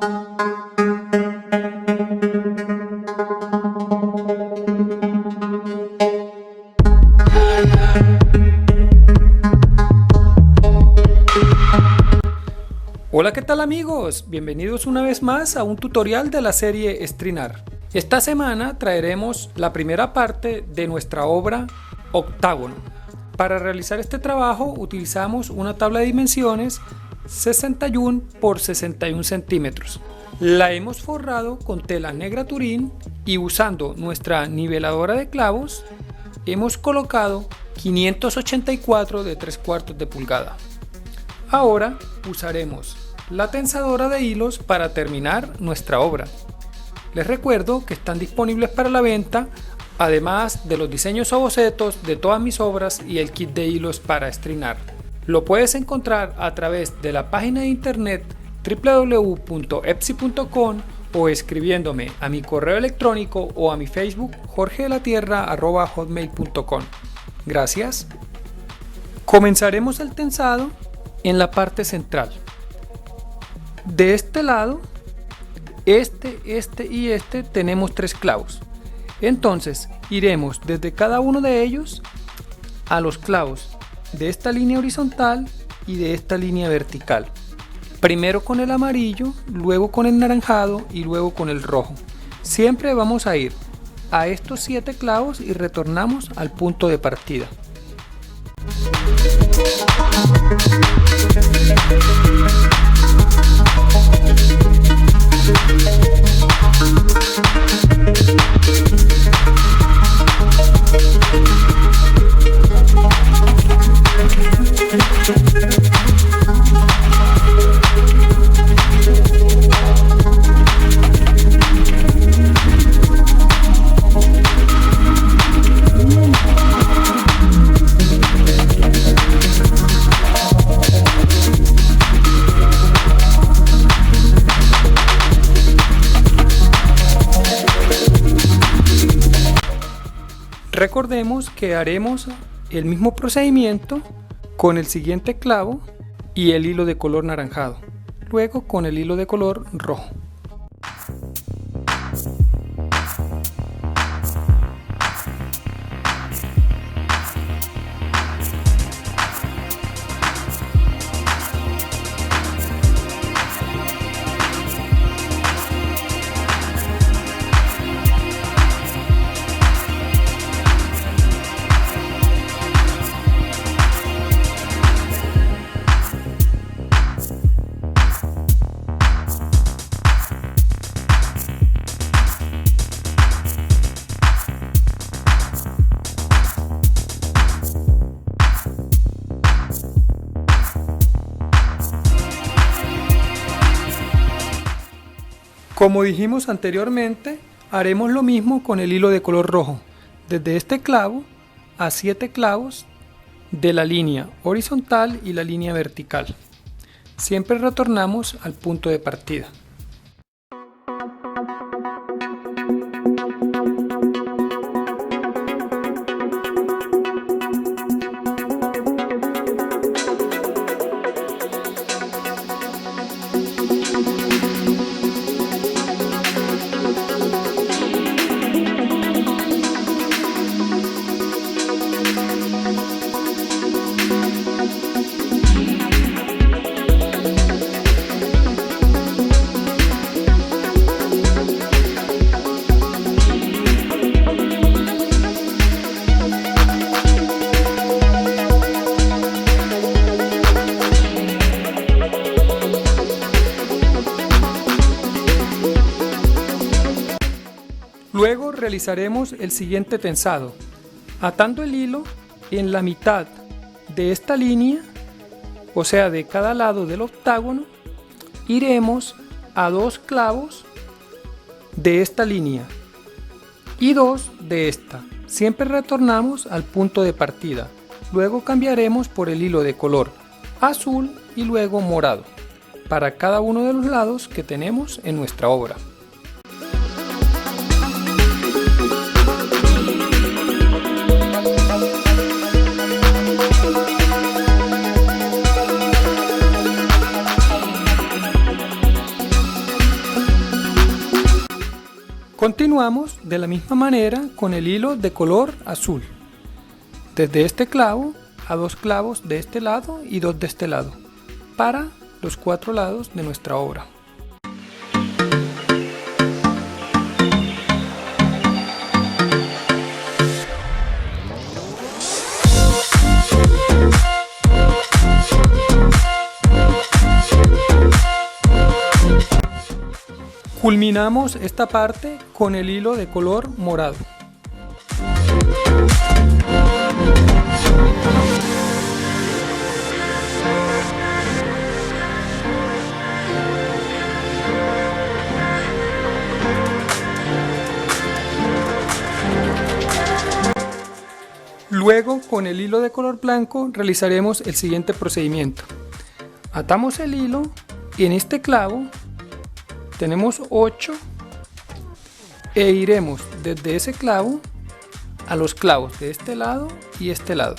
Hola, ¿qué tal amigos? Bienvenidos una vez más a un tutorial de la serie Estrinar. Esta semana traeremos la primera parte de nuestra obra Octágono. Para realizar este trabajo utilizamos una tabla de dimensiones 61 por 61 centímetros. La hemos forrado con tela negra Turín y usando nuestra niveladora de clavos hemos colocado 584 de 3/4 de pulgada. Ahora usaremos la tensadora de hilos para terminar nuestra obra. Les recuerdo que están disponibles para la venta, además de los diseños o bocetos de todas mis obras y el kit de hilos para estrinar. Lo puedes encontrar a través de la página de internet www.epsi.com o escribiéndome a mi correo electrónico o a mi Facebook jorgedelatierra@hotmail.com. Gracias. Comenzaremos el tensado en la parte central. De este lado, este y este tenemos 3 clavos. Entonces iremos desde cada uno de ellos a los clavos de esta línea horizontal y de esta línea vertical. Primero con el amarillo, luego con el naranjado y luego con el rojo. Siempre vamos a ir a estos 7 clavos y retornamos al punto de partida. Recordemos que haremos el mismo procedimiento con el siguiente clavo y el hilo de color naranjado, luego con el hilo de color rojo. Como dijimos anteriormente, haremos lo mismo con el hilo de color rojo, desde este clavo a 7 clavos de la línea horizontal y la línea vertical. Siempre retornamos al punto de partida. Luego realizaremos el siguiente tensado, atando el hilo en la mitad de esta línea, o sea de cada lado del octágono, iremos a 2 clavos de esta línea y 2 de esta. Siempre retornamos al punto de partida, luego cambiaremos por el hilo de color azul y luego morado, para cada uno de los lados que tenemos en nuestra obra. Continuamos de la misma manera con el hilo de color azul. Desde este clavo a 2 clavos de este lado y 2 de este lado, para los 4 lados de nuestra obra. Culminamos esta parte con el hilo de color morado. Luego, con el hilo de color blanco realizaremos el siguiente procedimiento. Atamos el hilo y en este clavo tenemos 8 e iremos desde ese clavo a los clavos de este lado y este lado.